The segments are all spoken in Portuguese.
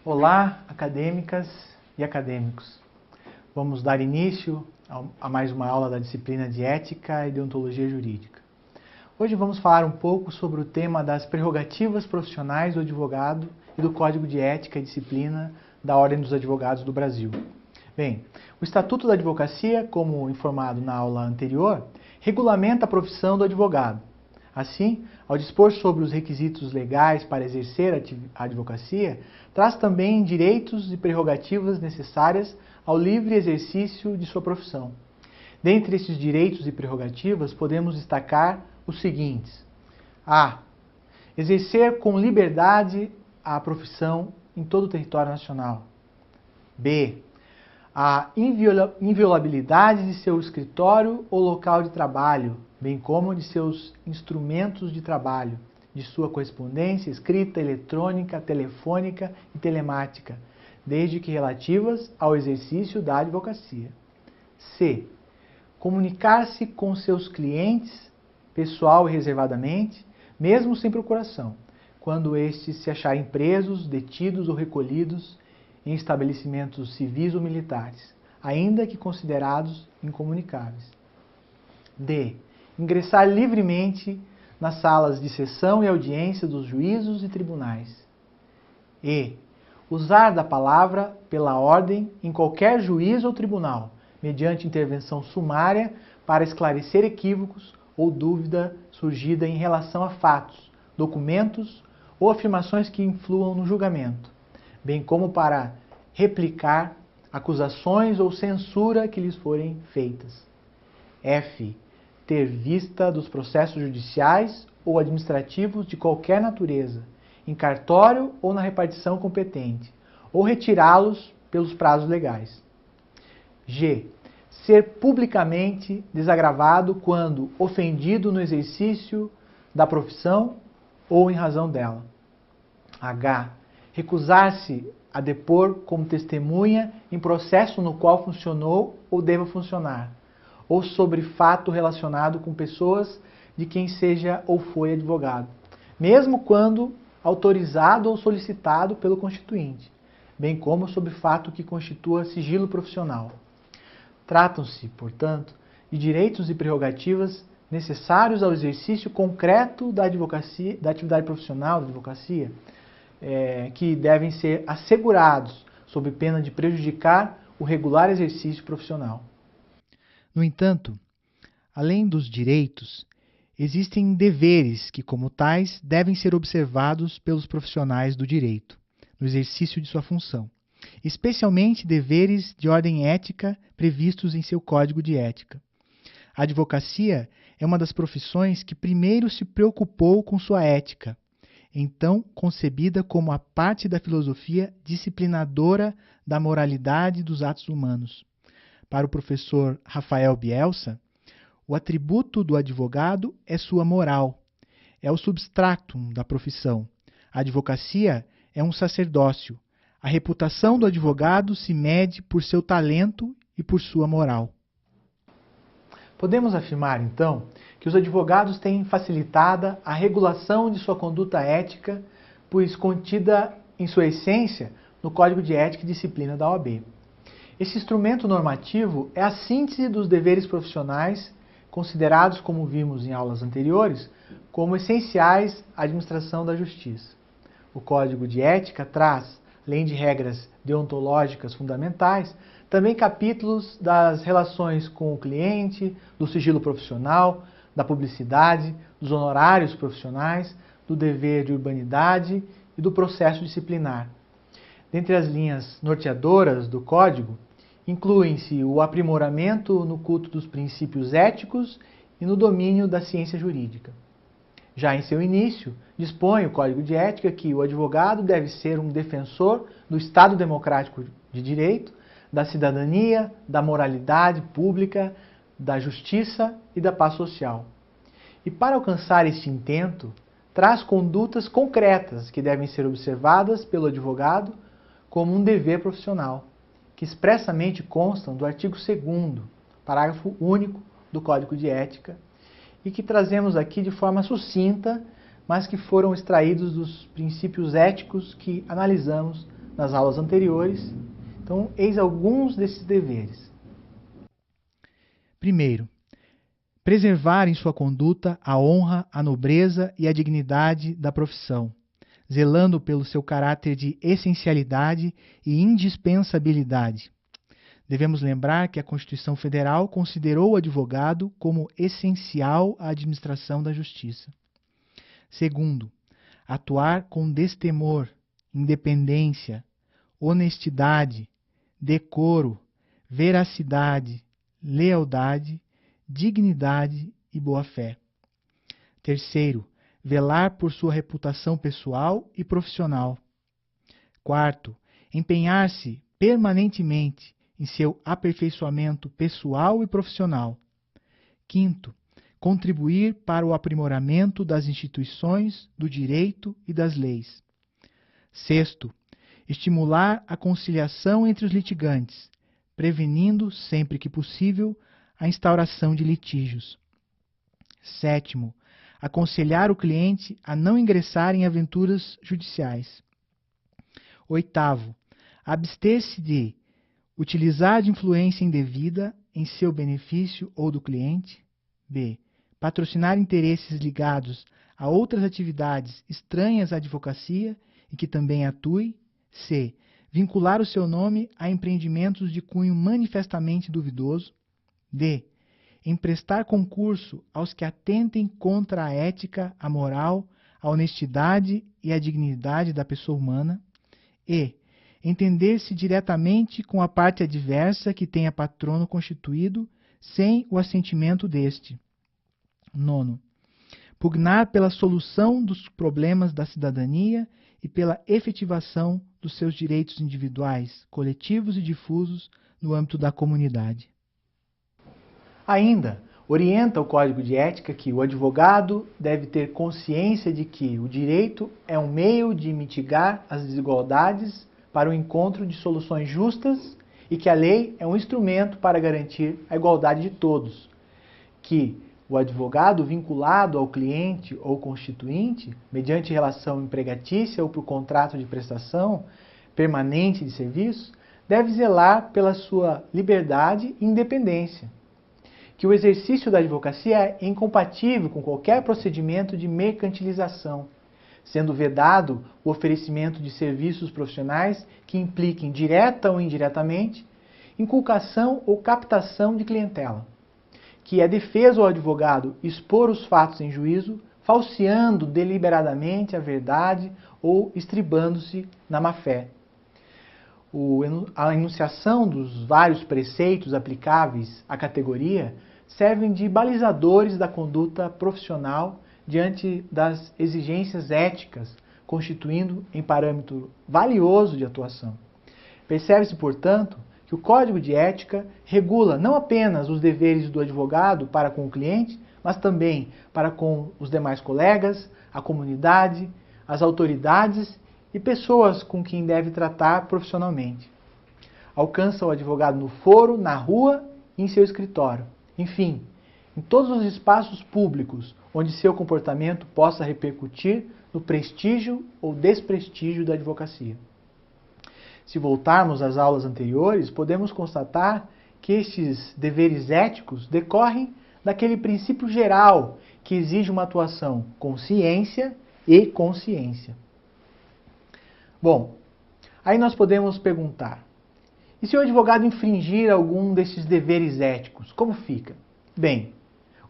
Olá, acadêmicas e acadêmicos. Vamos dar início a mais uma aula da disciplina de Ética e Deontologia Jurídica. Hoje vamos falar um pouco sobre o tema das prerrogativas profissionais do advogado e do Código de Ética e Disciplina da Ordem dos Advogados do Brasil. Bem, o Estatuto da Advocacia, como informado na aula anterior, regulamenta a profissão do advogado. Assim, ao dispor sobre os requisitos legais para exercer a advocacia, traz também direitos e prerrogativas necessárias ao livre exercício de sua profissão. Dentre esses direitos e prerrogativas, podemos destacar os seguintes: a. Exercer com liberdade a profissão em todo o território nacional. b. A inviolabilidade de seu escritório ou local de trabalho, bem como de seus instrumentos de trabalho, de sua correspondência escrita, eletrônica, telefônica e telemática, desde que relativas ao exercício da advocacia. C. Comunicar-se com seus clientes, pessoal e reservadamente, mesmo sem procuração, quando estes se acharem presos, detidos ou recolhidos em estabelecimentos civis ou militares, ainda que considerados incomunicáveis. D. Ingressar livremente nas salas de sessão e audiência dos juízos e tribunais. E. Usar da palavra pela ordem em qualquer juízo ou tribunal, mediante intervenção sumária para esclarecer equívocos ou dúvida surgida em relação a fatos, documentos ou afirmações que influam no julgamento, bem como para replicar acusações ou censura que lhes forem feitas. F. Ter vista dos processos judiciais ou administrativos de qualquer natureza, em cartório ou na repartição competente, ou retirá-los pelos prazos legais. G. Ser publicamente desagravado quando ofendido no exercício da profissão ou em razão dela. H. Recusar-se a depor como testemunha em processo no qual funcionou ou deva funcionar, ou sobre fato relacionado com pessoas de quem seja ou foi advogado, mesmo quando autorizado ou solicitado pelo constituinte, bem como sobre fato que constitua sigilo profissional. Tratam-se, portanto, de direitos e prerrogativas necessários ao exercício concreto da advocacia, da atividade profissional da advocacia, que devem ser assegurados sob pena de prejudicar o regular exercício profissional. No entanto, além dos direitos, existem deveres que, como tais, devem ser observados pelos profissionais do direito, no exercício de sua função, especialmente deveres de ordem ética previstos em seu Código de Ética. A advocacia é uma das profissões que primeiro se preocupou com sua ética, então concebida como a parte da filosofia disciplinadora da moralidade dos atos humanos. Para o professor Rafael Bielsa, o atributo do advogado é sua moral, é o substratum da profissão. A advocacia é um sacerdócio. A reputação do advogado se mede por seu talento e por sua moral. Podemos afirmar, então, que os advogados têm facilitada a regulação de sua conduta ética, pois contida em sua essência no Código de Ética e Disciplina da OAB. Esse instrumento normativo é a síntese dos deveres profissionais, considerados, como vimos em aulas anteriores, como essenciais à administração da justiça. O Código de Ética traz, além de regras deontológicas fundamentais, também capítulos das relações com o cliente, do sigilo profissional, da publicidade, dos honorários profissionais, do dever de urbanidade e do processo disciplinar. Dentre as linhas norteadoras do Código, incluem-se o aprimoramento no culto dos princípios éticos e no domínio da ciência jurídica. Já em seu início, dispõe o Código de Ética que o advogado deve ser um defensor do Estado democrático de direito, da cidadania, da moralidade pública, da justiça e da paz social. E para alcançar este intento, traz condutas concretas que devem ser observadas pelo advogado como um dever profissional, que expressamente constam do artigo 2º, parágrafo único do Código de Ética, e que trazemos aqui de forma sucinta, mas que foram extraídos dos princípios éticos que analisamos nas aulas anteriores. Então, eis alguns desses deveres. Primeiro, preservar em sua conduta a honra, a nobreza e a dignidade da profissão, zelando pelo seu caráter de essencialidade e indispensabilidade. Devemos lembrar que a Constituição Federal considerou o advogado como essencial à administração da justiça. Segundo, atuar com destemor, independência, honestidade, decoro, veracidade, lealdade, dignidade e boa-fé. Terceiro, velar por sua reputação pessoal e profissional. Quarto, empenhar-se permanentemente em seu aperfeiçoamento pessoal e profissional. Quinto, contribuir para o aprimoramento das instituições, do direito e das leis. Sexto, estimular a conciliação entre os litigantes, prevenindo, sempre que possível, a instauração de litígios. Sétimo, aconselhar o cliente a não ingressar em aventuras judiciais. Oitavo, abster-se de utilizar de influência indevida em seu benefício ou do cliente. B. Patrocinar interesses ligados a outras atividades estranhas à advocacia e que também atue. C. Vincular o seu nome a empreendimentos de cunho manifestamente duvidoso. D. Emprestar concurso aos que atentem contra a ética, a moral, a honestidade e a dignidade da pessoa humana. E. Entender-se diretamente com a parte adversa que tenha patrono constituído, sem o assentimento deste. Nono. Pugnar pela solução dos problemas da cidadania e pela efetivação dos seus direitos individuais, coletivos e difusos no âmbito da comunidade. Ainda, orienta o Código de Ética que o advogado deve ter consciência de que o direito é um meio de mitigar as desigualdades para o encontro de soluções justas e que a lei é um instrumento para garantir a igualdade de todos, que o advogado vinculado ao cliente ou constituinte, mediante relação empregatícia ou por contrato de prestação permanente de serviço, deve zelar pela sua liberdade e independência, que o exercício da advocacia é incompatível com qualquer procedimento de mercantilização, sendo vedado o oferecimento de serviços profissionais que impliquem, direta ou indiretamente, inculcação ou captação de clientela, que é defeso ao advogado expor os fatos em juízo, falseando deliberadamente a verdade ou estribando-se na má-fé. A enunciação dos vários preceitos aplicáveis à categoria servem de balizadores da conduta profissional diante das exigências éticas, constituindo em parâmetro valioso de atuação. Percebe-se, portanto, que o Código de Ética regula não apenas os deveres do advogado para com o cliente, mas também para com os demais colegas, a comunidade, as autoridades e pessoas com quem deve tratar profissionalmente. Alcança o advogado no foro, na rua e em seu escritório. Enfim, em todos os espaços públicos onde seu comportamento possa repercutir no prestígio ou desprestígio da advocacia. Se voltarmos às aulas anteriores, podemos constatar que estes deveres éticos decorrem daquele princípio geral que exige uma atuação com ciência e consciência. Bom, aí nós podemos perguntar, e se o advogado infringir algum desses deveres éticos, como fica? Bem,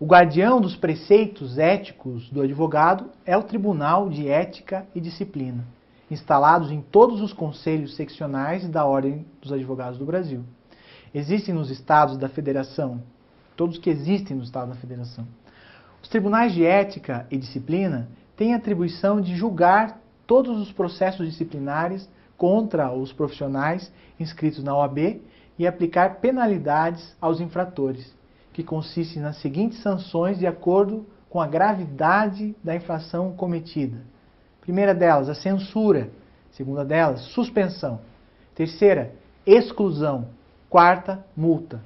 o guardião dos preceitos éticos do advogado é o Tribunal de Ética e Disciplina, instalados em todos os conselhos seccionais da Ordem dos Advogados do Brasil. Existem nos estados da Federação, todos que existem no estado da Federação. Os tribunais de ética e disciplina têm a atribuição de julgar todos os processos disciplinares contra os profissionais inscritos na OAB e aplicar penalidades aos infratores, que consistem nas seguintes sanções de acordo com a gravidade da infração cometida. Primeira delas, a censura. Segunda delas, suspensão. Terceira, exclusão. Quarta, multa.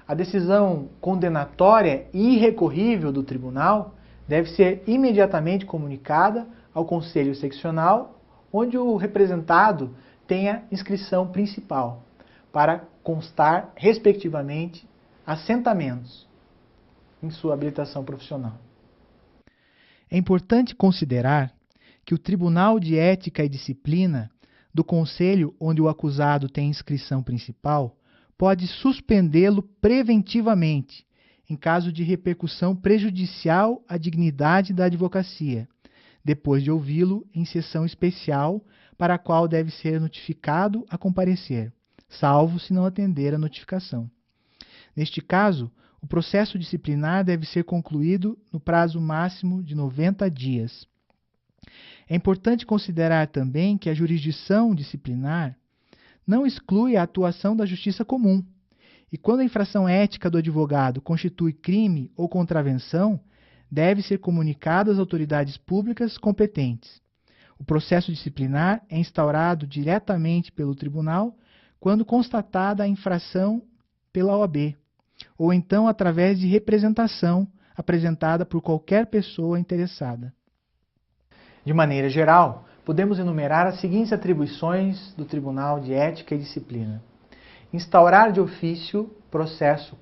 A decisão condenatória e irrecorrível do tribunal deve ser imediatamente comunicada ao Conselho Seccional, onde o representado tenha inscrição principal, para constar, respectivamente, assentamentos em sua habilitação profissional. É importante considerar que o Tribunal de Ética e Disciplina do Conselho onde o acusado tem inscrição principal pode suspendê-lo preventivamente em caso de repercussão prejudicial à dignidade da advocacia, depois de ouvi-lo em sessão especial para a qual deve ser notificado a comparecer, salvo se não atender a notificação. Neste caso, o processo disciplinar deve ser concluído no prazo máximo de 90 dias. É importante considerar também que a jurisdição disciplinar não exclui a atuação da justiça comum, e quando a infração ética do advogado constitui crime ou contravenção, deve ser comunicado às autoridades públicas competentes. O processo disciplinar é instaurado diretamente pelo tribunal quando constatada a infração pela OAB, ou então através de representação apresentada por qualquer pessoa interessada. De maneira geral, podemos enumerar as seguintes atribuições do Tribunal de Ética e Disciplina: instaurar de ofício processo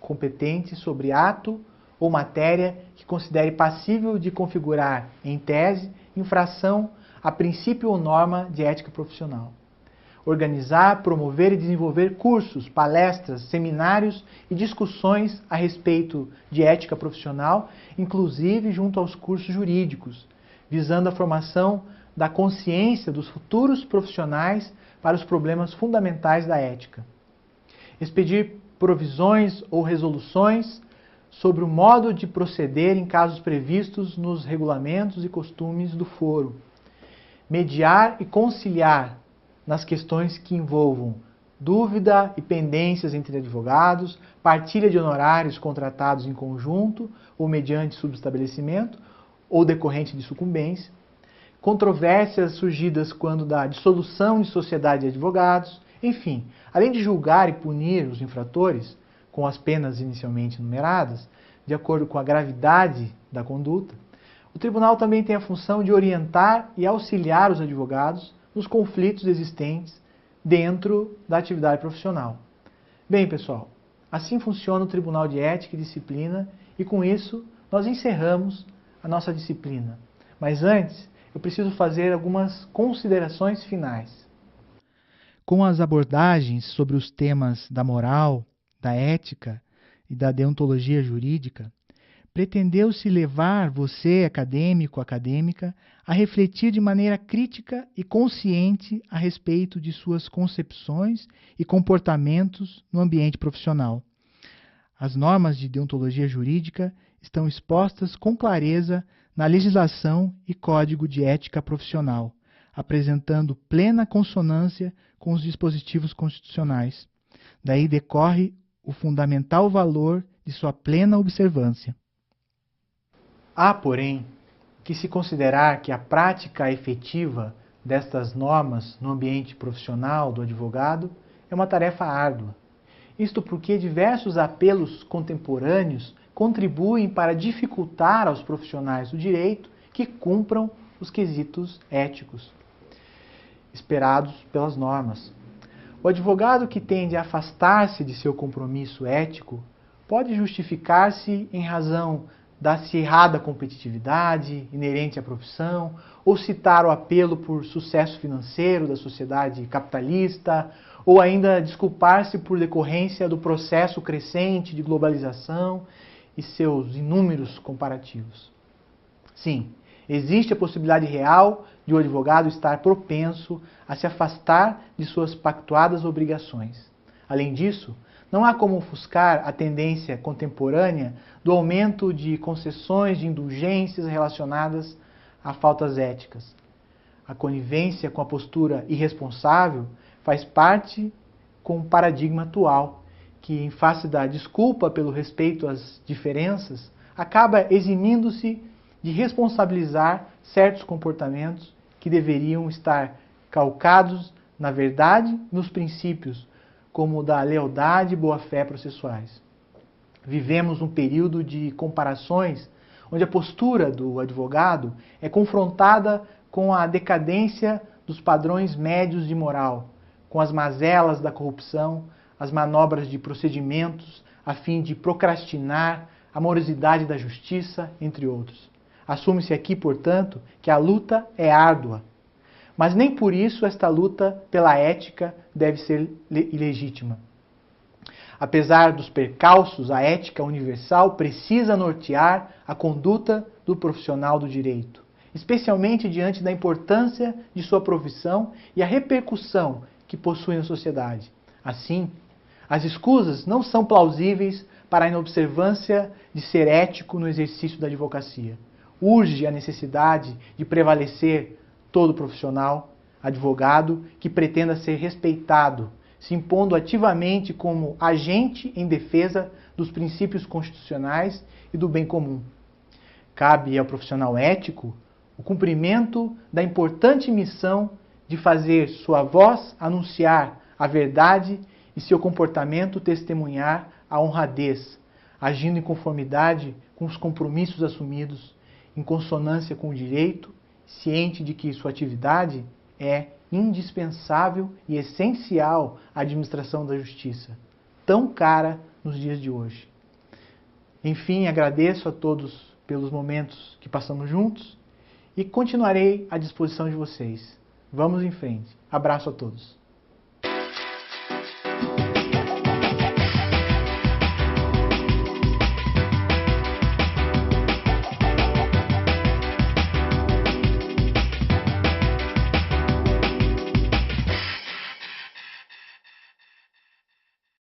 competente sobre ato ou matéria que considere passível de configurar, em tese, infração a princípio ou norma de ética profissional. Organizar, promover e desenvolver cursos, palestras, seminários e discussões a respeito de ética profissional, inclusive junto aos cursos jurídicos, visando a formação da consciência dos futuros profissionais para os problemas fundamentais da ética. Expedir provisões ou resoluções sobre o modo de proceder em casos previstos nos regulamentos e costumes do foro. Mediar e conciliar nas questões que envolvam dúvida e pendências entre advogados, partilha de honorários contratados em conjunto ou mediante subestabelecimento ou decorrente de sucumbência, controvérsias surgidas quando da dissolução de sociedade de advogados, enfim, além de julgar e punir os infratores, com as penas inicialmente numeradas, de acordo com a gravidade da conduta, o tribunal também tem a função de orientar e auxiliar os advogados nos conflitos existentes dentro da atividade profissional. Bem, pessoal, assim funciona o Tribunal de Ética e Disciplina e com isso nós encerramos a nossa disciplina. Mas antes, eu preciso fazer algumas considerações finais. Com as abordagens sobre os temas da moral, da ética e da deontologia jurídica, pretendeu-se levar você, acadêmico, acadêmica, a refletir de maneira crítica e consciente a respeito de suas concepções e comportamentos no ambiente profissional. As normas de deontologia jurídica estão expostas com clareza na legislação e Código de Ética Profissional, apresentando plena consonância com os dispositivos constitucionais. Daí decorre o fundamental valor de sua plena observância. Há, porém, que se considerar que a prática efetiva destas normas no ambiente profissional do advogado é uma tarefa árdua. Isto porque diversos apelos contemporâneos contribuem para dificultar aos profissionais do direito que cumpram os quesitos éticos esperados pelas normas. O advogado que tende a afastar-se de seu compromisso ético pode justificar-se em razão da acirrada competitividade inerente à profissão, ou citar o apelo por sucesso financeiro da sociedade capitalista, ou ainda desculpar-se por decorrência do processo crescente de globalização e seus inúmeros comparativos. Sim, existe a possibilidade real de o advogado estar propenso a se afastar de suas pactuadas obrigações. Além disso, não há como ofuscar a tendência contemporânea do aumento de concessões de indulgências relacionadas a faltas éticas. A conivência com a postura irresponsável faz parte com o paradigma atual, que, em face da desculpa pelo respeito às diferenças, acaba eximindo-se de responsabilizar certos comportamentos que deveriam estar calcados na verdade e nos princípios, como o da lealdade e boa-fé processuais. Vivemos um período de comparações onde a postura do advogado é confrontada com a decadência dos padrões médios de moral, com as mazelas da corrupção, as manobras de procedimentos a fim de procrastinar a morosidade da justiça, entre outros. Assume-se aqui, portanto, que a luta é árdua, mas nem por isso esta luta pela ética deve ser ilegítima. Apesar dos percalços, a ética universal precisa nortear a conduta do profissional do direito, especialmente diante da importância de sua profissão e a repercussão que possui na sociedade. Assim, as escusas não são plausíveis para a inobservância de ser ético no exercício da advocacia. Urge a necessidade de prevalecer todo profissional, advogado, que pretenda ser respeitado, se impondo ativamente como agente em defesa dos princípios constitucionais e do bem comum. Cabe ao profissional ético o cumprimento da importante missão de fazer sua voz anunciar a verdade e seu comportamento testemunhar a honradez, agindo em conformidade com os compromissos assumidos, em consonância com o direito, ciente de que sua atividade é indispensável e essencial à administração da justiça, tão cara nos dias de hoje. Enfim, agradeço a todos pelos momentos que passamos juntos e continuarei à disposição de vocês. Vamos em frente. Abraço a todos.